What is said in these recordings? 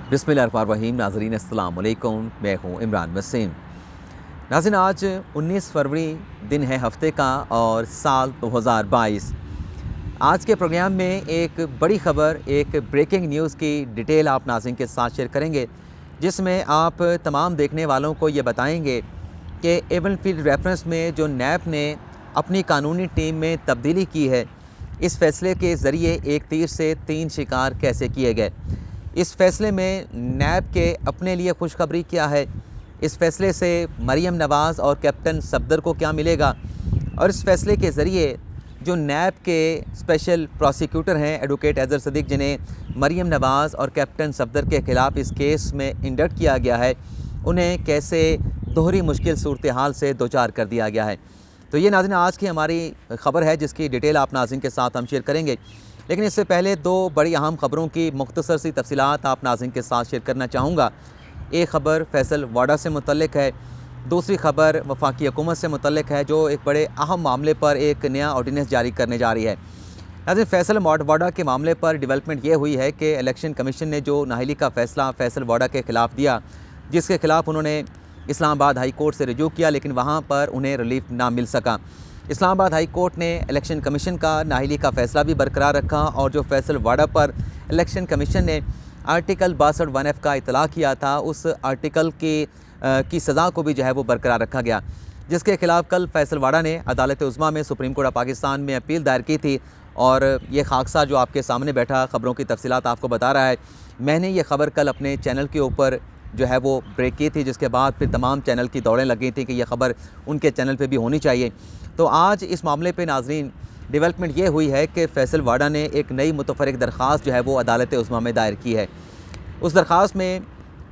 बिस्मिल्लाहिर्रहमानिर्रहीम। नाज़रीन अस्सलाम वालेकुम, मैं हूँ इमरान वसीम। नाज़रीन, आज 19 फरवरी दिन है हफ़्ते का और साल 2022। आज के प्रोग्राम में एक बड़ी ख़बर, एक ब्रेकिंग न्यूज़ की डिटेल आप नाज़रीन के साथ शेयर करेंगे, जिसमें आप तमाम देखने वालों को ये बताएंगे कि एवन फील्ड रेफरेंस में जो नैब ने अपनी कानूनी टीम में तब्दीली की है, इस फ़ैसले के ज़रिए एक तीर से 3 शिकार कैसे किए गए। इस फ़ैसले में नैब के अपने लिए खुशखबरी क्या है, इस फ़ैसले से मरियम नवाज़ और कैप्टन सफदर को क्या मिलेगा, और इस फ़ैसले के ज़रिए जो नैब के स्पेशल प्रोसिक्यूटर हैं एडवोकेट अज़हर सदीक़, जिन्हें मरियम नवाज़ और कैप्टन सफदर के ख़िलाफ़ इस केस में इंडक्ट किया गया है, उन्हें कैसे दोहरी मुश्किल सूरत हाल से दो चार कर दिया गया है। तो ये नाज़रीन आज की हमारी ख़बर है, जिसकी डिटेल आप नाज़रीन के साथ हम शेयर करेंगे। लेकिन इससे पहले दो बड़ी अहम ख़बरों की मुख्तसर सी तफसीलात आप नाज़रीन के साथ शेयर करना चाहूँगा। एक ख़बर फैसल वाडा से मुतल्लिक है, दूसरी ख़बर वफाकी हुकूमत से मुतल्लिक है, जो एक बड़े अहम मामले पर एक नया ऑर्डिनेंस जारी करने जा रही है। नाज़रीन, फैसल वाडा के मामले पर डेवलपमेंट ये हुई है कि इलेक्शन कमीशन ने जो नाअहली का फ़ैसला फैसल वाडा के ख़िलाफ़ दिया, जिसके ख़िलाफ़ उन्होंने इस्लामाबाद हाई कोर्ट से रिजू किया, लेकिन वहाँ पर उन्हें रिलीफ ना मिल सका। इस्लामाबाद हाई कोर्ट ने इलेक्शन कमीशन का नाअहली का फ़ैसला भी बरकरार रखा, और जो फैसल वाडा पर इलेक्शन कमीशन ने आर्टिकल 62(1)(f) का इतला किया था, उस आर्टिकल की सज़ा को भी जो है वो बरकरार रखा गया, जिसके ख़िलाफ़ कल फैसल वाडा ने अदालत उज़्मा में सुप्रीम कोर्ट ऑफ पाकिस्तान में अपील दायर की थी। और ये खाकसा जो आपके सामने बैठा ख़बरों की तफसीलात आपको बता रहा है, मैंने ये ख़बर कल अपने चैनल के ऊपर जो है वो ब्रेक की थी, जिसके बाद फिर तमाम चैनल की दौड़ें लगी थी कि यह ख़बर उनके चैनल पे भी होनी चाहिए। तो आज इस मामले पे नाज़रीन डेवलपमेंट ये हुई है कि फैसल वाडा ने एक नई मुतफ़र्रिक़ दरख्वास्त जो है वो अदालत उज़्मा में दायर की है। उस दरख्वास्त में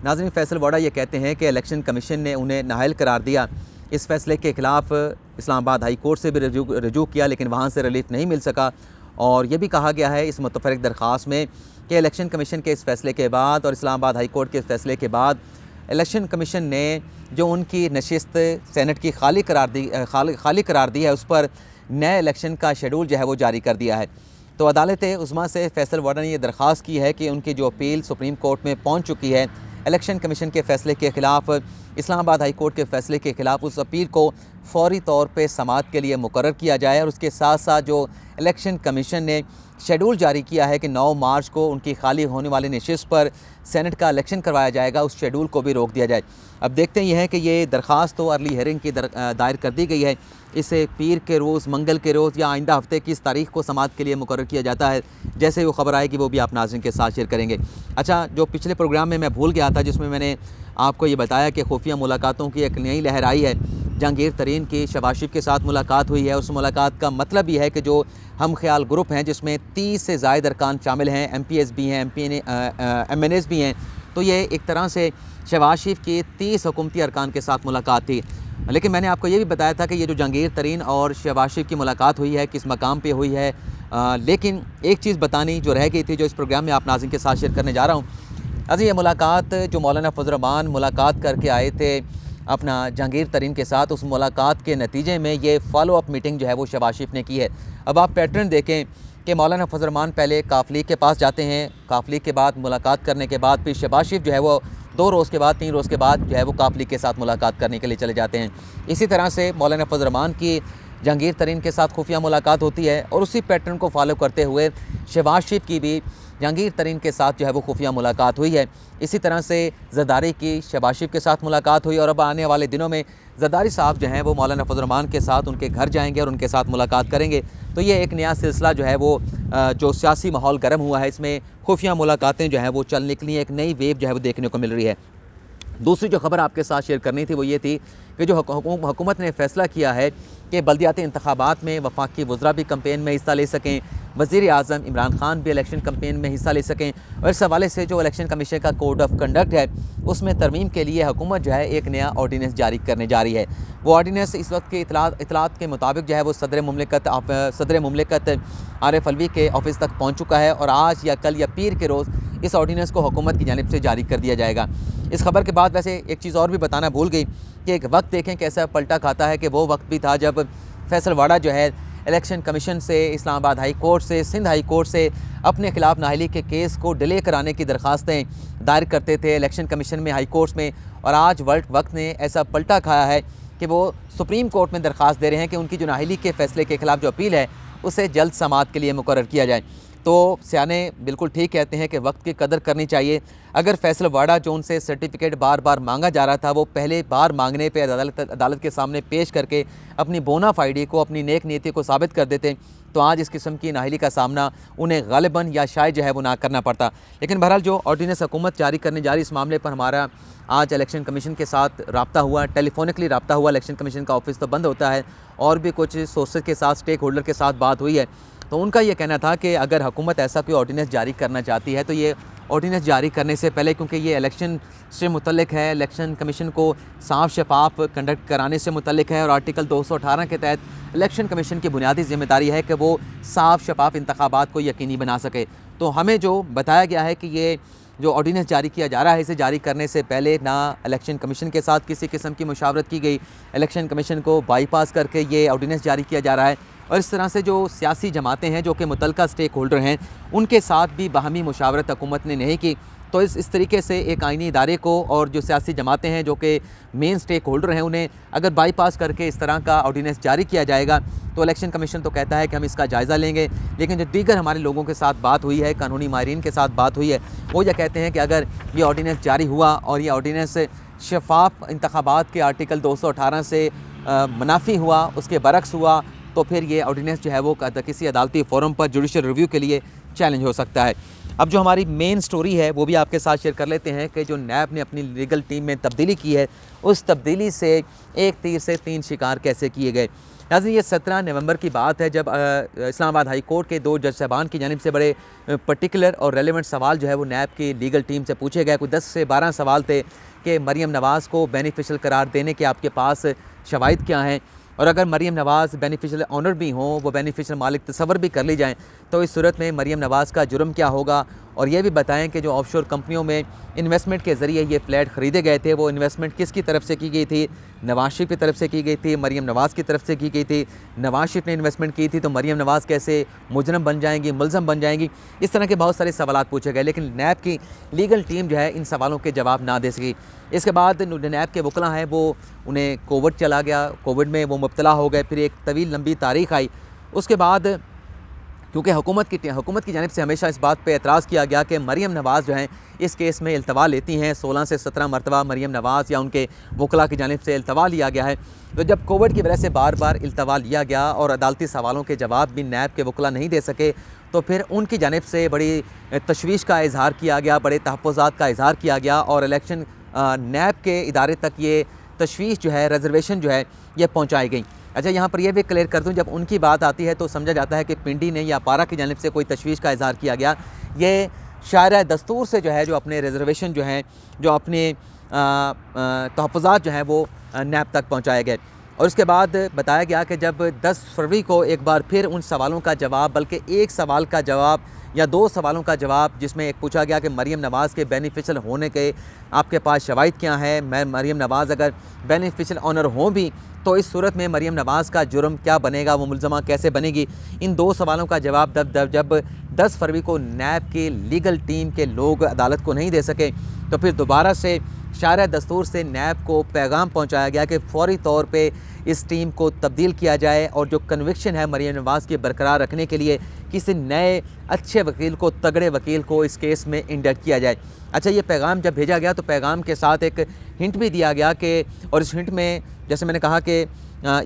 नाज़रीन फैसल वाडा ये कहते हैं कि इलेक्शन कमीशन ने उन्हें नाअहल करार दिया। इस फ़ैसले के ख़िलाफ़ इस्लामाबाद हाई कोर्ट से भी रजू किया, लेकिन वहाँ से रिलीफ नहीं मिल सका। और ये भी कहा गया है इस मुतफ़र्रिक़ दरख्वास्त में कि इलेक्शन कमीशन के इस फ़ैसले के बाद और इस्लामाबाद हाई कोर्ट के इस फ़ैसले के बाद इलेक्शन कमीशन ने जो उनकी नशिस्त सेनेट की खाली करार दी है, उस पर नए इलेक्शन का शेड्यूल जो है वो जारी कर दिया है। तो अदालत उज़्मा से फैसल वाडा ने यह दरख्वास्त की है कि उनकी जो अपील सुप्रीम कोर्ट में पहुँच चुकी है इलेक्शन कमीशन के फ़ैसले के ख़िलाफ़, इस्लामाबाद हाई कोर्ट के फ़ैसले के ख़िलाफ़, उस अपील को फ़ौरी तौर पे समाअत के लिए मुकर्रर किया जाए। और उसके साथ साथ जो इलेक्शन कमीशन ने शेड्यूल जारी किया है कि 9 मार्च को उनकी खाली होने वाली नशिस्त पर सेनेट का इलेक्शन करवाया जाएगा, उस शेड्यूल को भी रोक दिया जाए। अब देखते ही हैं कि ये दरख्वास्त तो अर्ली हेयरिंग की दायर कर दी गई है। इसे पीर के रोज़, मंगल के रोज़ या आइंदा हफ्ते की इस तारीख़ को समाअत के लिए मुकर्रर किया जाता है। जैसे वो ख़बर आएगी वो भी आप नाज़रीन के साथ शेयर करेंगे। अच्छा, जो पिछले प्रोग्राम में मैं भूल गया था, जिसमें मैंने आपको ये बताया कि खुफिया मुलाकातों की एक नई लहर आई है। जहांगीर तरीन की शहबाज शरीफ के साथ मुलाकात हुई है। उस मुलाकात का मतलब ये है कि जो हम ख्याल ग्रुप हैं, जिसमें 30 से ज़ायद अरकान शामिल हैं, MPs भी हैं, MNAs भी हैं, तो ये एक तरह से शहबाज शरीफ की 30 हुकूमती अरकान के साथ मुलाकात थी। लेकिन मैंने आपको ये भी बताया था कि ये जो जहांगीर तरीन और शहबाज शरीफ की मुलाकात हुई है, किस मकाम पे हुई है। लेकिन एक चीज़ बतानी जो रह गई थी, जो इस प्रोग्राम में आप नाज़रीन के साथ शेयर करने जा रहा हूँ। अजी, ये मुलाकात जो मौलाना फजल रहमान मुलाकात करके आए थे अपना जहांगीर तरीन के साथ, उस मुलाकात के नतीजे में ये फॉलो अप मीटिंग जो है वो शहबाज शरीफ ने की है। अब आप पैटर्न देखें कि मौलाना फजल रहमान पहले काफ लीग के पास जाते हैं, काफ लीग के बाद मुलाकात करने के बाद फिर शहबाज शरीफ जो है वो 2 रोज़ के बाद, 3 रोज़ के बाद जो है वो काफ लीग के साथ मुलाकात करने के लिए चले जाते हैं। इसी तरह से मौलाना फजल रहमान की जहांगीर तरीन के साथ खुफिया मुलाकात होती है, और उसी पैटर्न को फॉलो करते हुए शहबाज शरीफ की भी जहांगीर तरीन के साथ जो है वो खुफिया मुलाकात हुई है। इसी तरह से ज़रदारी की शहबाज शरीफ के साथ मुलाकात हुई, और अब आने वाले दिनों में ज़रदारी साहब जो हैं वो मौलाना फजल रहमान के साथ उनके घर जाएंगे और उनके साथ मुलाकात करेंगे। तो ये एक नया सिलसिला जो है वो जो सियासी माहौल गर्म हुआ है, इसमें खुफिया मुलाकातें जो हैं वो चल निकली, एक नई वेव जो है वो देखने को मिल रही है। दूसरी जो खबर आपके साथ शेयर करनी थी वो ये थी कि जो हुकूमत ने फ़ैसला किया है कि बल्दियाती इंतखाबात में वफाकी वज़रा भी कैंपेन में हिस्सा ले सकें, वज़ीर आज़म इमरान खान भी इलेक्शन कैंपेन में हिस्सा ले सकें। और इस हवाले से जो इलेक्शन कमीशन का कोड ऑफ कंडक्ट है, उसमें तरमीम के लिए हुकूमत जो है एक नया ऑर्डिनेंस जारी करने जा रही है। वो ऑर्डिनेंस इस वक्त के इतलात के मुताबिक जो है वो सदर मुमलिकत आरिफ अलवी के ऑफिस तक पहुँच चुका है, और आज या कल या पीर के रोज़ इस ऑर्डिनेंस को हुकूमत की जानिब से जारी कर दिया जाएगा। इस खबर के बाद वैसे एक चीज़ और भी बताना भूल गई कि एक वक्त देखें कैसा पलटा खाता है कि वो वक्त भी था जब फैसल वाडा जो है इलेक्शन कमीशन से, इस्लामाबाद हाई कोर्ट से, सिंध हाई कोर्ट से अपने खिलाफ नाअहली के केस को डिले कराने की दरख्वास्तें दायर करते थे इलेक्शन कमीशन में, हाई कोर्ट्स में। और आज वक्त ने ऐसा पलटा खाया है कि वो सुप्रीम कोर्ट में दरख्वास्त दे रहे हैं कि उनकी जो नाअहली के फ़ैसले के ख़िलाफ़ जो अपील है उसे जल्द समाअत के लिए मुकर्रर किया जाए। तो सियाने बिल्कुल ठीक कहते हैं कि वक्त की कदर करनी चाहिए। अगर फैसलवाड़ा जो उनसे सर्टिफिकेट बार बार मांगा जा रहा था, वो पहले बार मांगने पे अदालत के सामने पेश करके अपनी बोनाफाइडी को, अपनी नेक नीयति को साबित कर देते, तो आज इस किस्म की नाअहली का सामना उन्हें गालिबन या शायद जो है वो ना करना पड़ता। लेकिन बहरहाल जो ऑर्डिनेंस हुकूमत जारी करने जा रही, इस मामले पर हमारा आज इलेक्शन कमीशन के साथ रब्ता हुआ, टेलीफोनिकली रब्ता हुआ। इलेक्शन कमीशन का ऑफिस तो बंद होता है, और भी कुछ सोर्सेज के साथ, स्टेक होल्डर के साथ बात हुई है। तो उनका ये कहना था कि अगर हुकूमत ऐसा कोई ऑर्डिनेंस जारी करना चाहती है तो ये ऑर्डिनेंस जारी करने से पहले, क्योंकि ये इलेक्शन से मुतल्लिक है, इलेक्शन कमीशन को साफ शफाफ कंडक्ट कराने से मुतल्लिक है, और आर्टिकल 218 के तहत इलेक्शन कमीशन की बुनियादी जिम्मेदारी है कि वो साफ शफाफ इंतखाबात को यकीनी बना सके। तो हमें जो बताया गया है कि ये जो ऑर्डिनेंस जारी किया जा रहा है, इसे जारी करने से पहले ना इलेक्शन कमीशन के साथ किसी किस्म की मुशावरत की गई, इलेक्शन कमीशन को बाईपास करके ये ऑर्डिनेंस जारी किया जा रहा है। और इस तरह से जो सियासी जमातें हैं जो कि मुतल्लिका स्टेक होल्डर हैं, उनके साथ भी बाहमी मुशावरत हुकूमत ने नहीं की। तो इस तरीके से एक आइनी इदारे को और जो सियासी जमातें हैं जो कि मेन स्टेक होल्डर हैं, उन्हें अगर बाईपास करके इस तरह का ऑर्डिनेंस जारी किया जाएगा तो इलेक्शन कमीशन तो कहता है कि हम इसका जायज़ा लेंगे। लेकिन जो दीगर हमारे लोगों के साथ बात हुई है, कानूनी माहिरीन के साथ बात हुई है, वो ये कहते हैं कि अगर ये ऑर्डिनेंस जारी हुआ और ये ऑर्डिनेंस शफाफ इंतखाबात के आर्टिकल 218 से मुनाफी हुआ, उसके बरक्स हुआ, तो फिर ये ऑर्डिनेंस जो है वो किसी अदालती फोरम पर जुडिशल रिव्यू के लिए चैलेंज हो सकता है। अब जो हमारी मेन स्टोरी है वो भी आपके साथ शेयर कर लेते हैं कि जो नैब ने अपनी लीगल टीम में तब्दीली की है, उस तब्दीली से एक तीर से तीन शिकार कैसे किए गए। नाज़रीन, ये 17 नवंबर की बात है जब इस्लामाबाद हाई कोर्ट के 2 जज साहबान की जानिब से बड़े पर्टिकुलर और रेलेवेंट सवाल जो है वो नैब की लीगल टीम से पूछे गए। कोई 10 से 12 सवाल थे कि मरीम नवाज़ को बेनिफिशियल करार देने के आपके पास शवाहिद क्या हैं, और अगर मरीम नवाज़ बेनिफिशियल ऑनर भी हों, वो बेनिफिशियल मालिक तस्वर भी कर ली जाएँ, तो इस सूरत में मरीम नवाज़ का जुर्म क्या होगा। और ये भी बताएं कि जो ऑफशोर कंपनियों में इन्वेस्टमेंट के ज़रिए ये फ्लैट ख़रीदे गए थे, वो इन्वेस्टमेंट किसकी तरफ से की गई थी, नवाज शरीफ की तरफ से की गई थी, मरीम नवाज़ की तरफ से की गई थी। नवाज शरीफ ने इन्वेस्टमेंट की थी तो मरीम नवाज़ कैसे मुजरम बन जाएंगी, मुलज़म बन जाएंगी। इस तरह के बहुत सारे सवालात पूछे गए, लेकिन नैब की लीगल टीम जो है इन सवालों के जवाब ना दे सकी। इसके बाद नैब के वकला हैं वो उन्हें कोविड चला गया, कोविड में वो मुब्तला हो गए, फिर एक तवील लंबी तारीख आई। उसके बाद क्योंकि हुकूमत की जानिब से हमेशा इस बात पे एतराज़ किया गया कि मरीम नवाज़ जो हैं इस केस में इल्तवा लेती हैं, 16 से 17 मरतबा मरीम नवाज़ या उनके वकला की जानिब से इल्तवा लिया गया है। तो जब कोविड की वजह से बार बार इल्तवा लिया गया और अदालती सवालों के जवाब भी नैब के वकला नहीं दे सके, तो फिर उनकी जानिब से बड़ी तशवीश का इजहार किया गया, बड़े तहफ़्फ़ुज़ात का इजहार किया गया, और इलेक्शन नैब के इदारे तक ये तशवीश जो है, रिजर्वेशन जो है, ये पहुँचाई गई। अच्छा, यहाँ पर यह भी क्लियर कर दूँ, जब उनकी बात आती है तो समझा जाता है कि पिंडी ने या पारा की जानिब से कोई तशवीश का इजहार किया गया। ये शायरा दस्तूर से जो है, जो अपने रिजर्वेशन जो हैं, जो अपने तहफ़्फ़ुज़ात जो हैं वो नैब तक पहुँचाए गए। और उसके बाद बताया गया कि जब 10 फरवरी को एक बार फिर उन सवालों का जवाब, बल्कि एक सवाल का जवाब या 2 सवालों का जवाब, जिसमें एक पूछा गया कि मरीम नवाज़ के बेनिफिशियल होने के आपके पास शवाहिद क्या है, मैं मरीम नवाज़ अगर बेनिफिशियल ऑनर हों भी तो इस सूरत में मरीम नवाज़ का जुर्म क्या बनेगा, वो मुलज़मा कैसे बनेगी। इन 2 सवालों का जवाब जब 10 फरवरी को नैब की लीगल टीम के लोग अदालत को नहीं दे सके, तो फिर दोबारा से शायरा दस्तूर से नैब को पैगाम पहुँचाया गया कि फ़ौरी तौर पर इस टीम को तब्दील किया जाए और जो कन्विक्शन है मरीम नवाज़ की बरकरार रखने के लिए किसी नए अच्छे वकील को, तगड़े वकील को इस केस में इंडक्ट किया जाए। अच्छा, ये पैगाम जब भेजा गया तो पैगाम के साथ एक हिंट भी दिया गया कि, और इस हिंट में जैसे मैंने कहा कि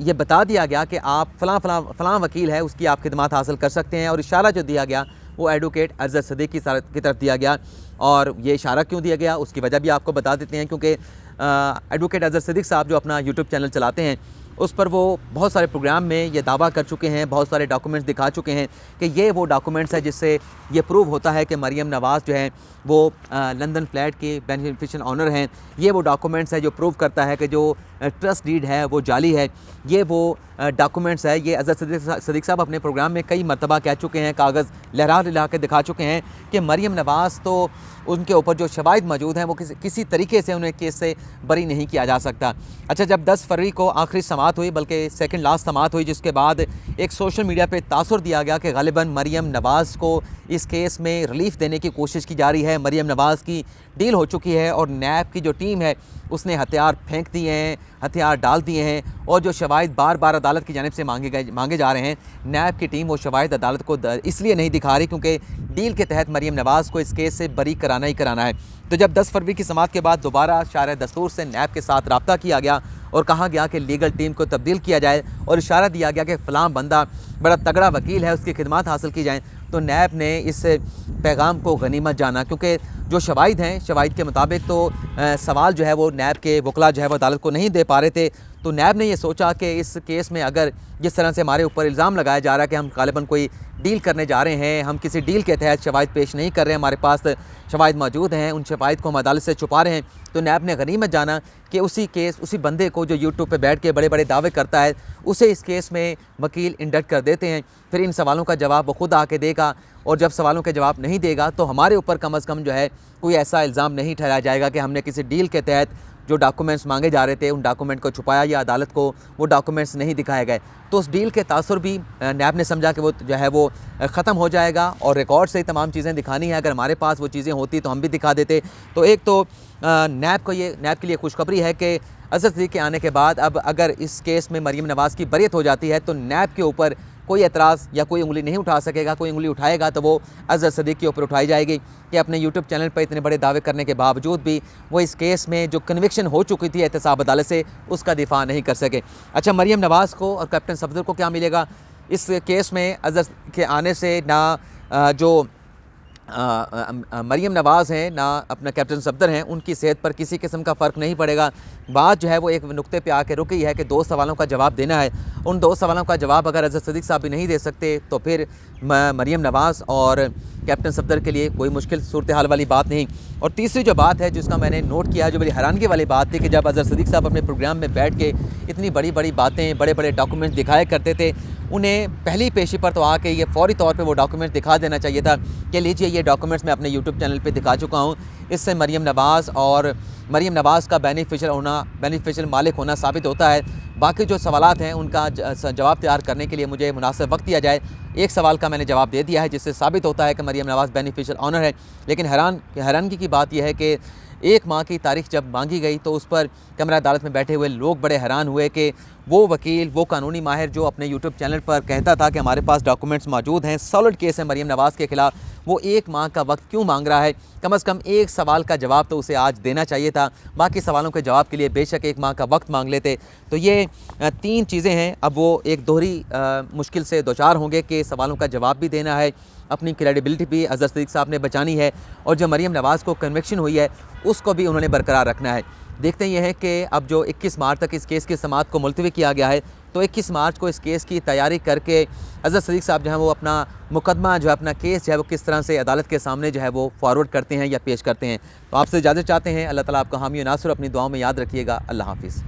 ये बता दिया गया कि आप फ़लाँ वकील है, उसकी आप खिदमात हासिल कर सकते हैं। और इशारा जो दिया गया वो एडवोकेट अज़हर सदीक़ की तरफ दिया गया। और ये इशारा क्यों दिया गया उसकी वजह भी आपको बता देते हैं, क्योंकि एडवोकेट अज़हर सदीक़ साहब जो अपना यूट्यूब चैनल चलाते हैं, उस पर वो बहुत सारे प्रोग्राम में ये दावा कर चुके हैं, बहुत सारे डॉक्यूमेंट्स दिखा चुके हैं कि ये वो डॉक्यूमेंट्स है जिससे ये प्रूव होता है कि मरीम नवाज़ जो है वो लंदन फ्लैट के बेनिफिशियल ऑनर हैं। ये वो डॉक्यूमेंट्स है जो प्रूव करता है कि जो ट्रस्ट डीड है वो जाली है। ये वो डॉक्यूमेंट्स है, ये अज़हर सदीक़ साहब अपने प्रोग्राम में कई मरतबा कह चुके हैं, कागज़ लहरा के दिखा चुके हैं कि मरीम नवाज़ तो उनके ऊपर जो शवाहिद मौजूद हैं वो किसी तरीके से उन्हें केस से बरी नहीं किया जा सकता। अच्छा, जब 10 फरवरी को आखिरी समाअत हुई, बल्कि सेकंड लास्ट समाअत हुई, जिसके बाद एक सोशल मीडिया पे तासुर दिया गया कि गालिबन मरीम नवाज़ को इस केस में रिलीफ देने की कोशिश की जा रही है, मरीम नवाज़ की डील हो चुकी है और नैब की जो टीम है उसने हथियार फेंक दिए हैं, हथियार डाल दिए हैं और जो शवाहिद बार बार अदालत की जानिब से मांगे जा रहे हैं, नैब की टीम वो शवाहिद अदालत को इसलिए नहीं दिखा रही क्योंकि डील के तहत मरीम नवाज़ को इस केस से बरी कराना ही कराना है। तो जब 10 फरवरी की समाअत के बाद दोबारा शार दस्तूर से नैब के साथ रब्ता किया गया और कहा गया कि लीगल टीम को तब्दील किया जाए और इशारा दिया गया कि फ़लाँ बंदा बड़ा तगड़ा वकील है, उसकी खिदमत हासिल की जाएँ, तो नैब ने इस पैगाम को गनीमत जाना, क्योंकि जो शवाहिद हैं, शवाहिद के मुताबिक तो सवाल जो है वो नैब के वकला जो है वो अदालत को नहीं दे पा रहे थे। तो नैब ने ये सोचा कि इस केस में अगर जिस तरह से हमारे ऊपर इल्ज़ाम लगाया जा रहा है कि हम गालिबन कोई डील करने जा रहे हैं, हम किसी डील के तहत शवाहिद पेश नहीं कर रहे हैं, हमारे पास शवाहिद मौजूद हैं, उन शवाहिद को हम अदालत से छुपा रहे हैं, तो नैब ने गनीमत जाना कि उसी बंदे को जो यूट्यूब पे बैठ के बड़े बड़े दावे करता है, उसे इस केस में वकील इंडक्ट कर देते हैं। फिर इन सवालों का जवाब वो खुद आके देगा और जब सवालों के जवाब नहीं देगा तो हमारे ऊपर कम अज़ कम जो है कोई ऐसा इल्ज़ाम नहीं ठहराया जाएगा कि हमने किसी डील के तहत जो डॉक्यूमेंट्स मांगे जा रहे थे उन डॉक्यूमेंट को छुपाया या अदालत को वो डॉक्यूमेंट्स नहीं दिखाए गए। तो उस डील के तासुर भी नैब ने समझा कि वो जो है वो ख़त्म हो जाएगा और रिकॉर्ड से ही तमाम चीज़ें दिखानी है। अगर हमारे पास वो चीज़ें होती तो हम भी दिखा देते। तो एक तो नैब के लिए खुशखबरी है कि अज़हर सदीक़ के आने के बाद अब अगर इस केस में मरीम नवाज़ की बरीअत हो जाती है तो नैब के ऊपर कोई एतराज़ या कोई उंगली नहीं उठा सकेगा। कोई उंगली उठाएगा तो वो अज़हर सदीक़ के ऊपर उठाई जाएगी कि अपने यूट्यूब चैनल पर इतने बड़े दावे करने के बावजूद भी वो इस केस में जो कन्विक्शन हो चुकी थी एहतसाब अदालत से उसका दिफा नहीं कर सके। अच्छा, मरीम नवाज़ को और कैप्टन सफदर को क्या मिलेगा इस केस में? अज़हर के आने से ना जो मरीम नवाज़ हैं ना अपना कैप्टन सफदर हैं, उनकी सेहत पर किसी किस्म का फ़र्क नहीं पड़ेगा। बात जो है वो एक नुक्ते पे आके रुकी है कि 2 सवालों का जवाब देना है। उन 2 सवालों का जवाब अगर अज़हर सदीक़ साहब भी नहीं दे सकते तो फिर मरीम नवाज़ और कैप्टन सफदर के लिए कोई मुश्किल सूरत हाल वाली बात नहीं। और तीसरी जो बात है जिसका मैंने नोट किया, जो बड़ी हैरानगी वाली बात थी कि जब अज़हर सदीक़ साहब अपने प्रोग्राम में बैठ के इतनी बड़ी बड़ी बातें, बड़े बड़े डॉक्यूमेंट दिखाया करते थे, उन्हें पहली पेशी पर तो आके ये फ़ौरी तौर पे वो डॉक्यूमेंट दिखा देना चाहिए था कि लीजिए ये डॉक्यूमेंट्स मैं अपने यूट्यूब चैनल पे दिखा चुका हूँ। इससे मरीम नवाज़ का बेनिफिशियल मालिक होना साबित होता है। बाकी जो सवालात हैं उनका जवाब तैयार करने के लिए मुझे मुनासिब वक्त दिया जाए। एक सवाल का मैंने जवाब दे दिया है जिससे साबित होता है कि मरीम नवाज़ बेनिफिशियल ऑनर है। लेकिन हैरानगी की बात यह है कि 1 माह की तारीख जब मांगी गई तो उस पर कैमरा अदालत में बैठे हुए लोग बड़े हैरान हुए कि वो वकील, वो कानूनी माहिर जो अपने यूट्यूब चैनल पर कहता था कि हमारे पास डॉक्यूमेंट्स मौजूद हैं, सॉलिड केस है मरीम नवाज़ के ख़िलाफ़, वो 1 माह का वक्त क्यों मांग रहा है? कम से कम एक सवाल का जवाब तो उसे आज देना चाहिए था। बाकी सवालों के जवाब के लिए बेशक 1 माह का वक्त मांग लेते। तो ये 3 चीज़ें हैं। अब वो एक दोहरी मुश्किल से दोचार होंगे कि सवालों का जवाब भी देना है, अपनी क्रेडिबिलिटी भी अज़हर सदीक़ साहब ने बचानी है और जो मरीम नवाज़ को कन्विक्शन हुई है उसको भी उन्होंने बरकरार रखना है। देखते ये हैं कि अब जो 21 मार्च तक इस केस की समाअत को मुलतवी किया गया है, तो 21 मार्च को इस केस की तैयारी करके अज़हर सदीक़ साहब जो है वो अपना मुकदमा जो है, अपना केस जो है वो किस तरह से अदालत के सामने जो है वो फॉरवर्ड करते हैं या पेश करते हैं। तो आपसे इजाज़त चाहते हैं। अल्लाह ताला आपका हामी नासिर अपनी दुआओं में याद रखिएगा। अल्लाह हाफ़िज़।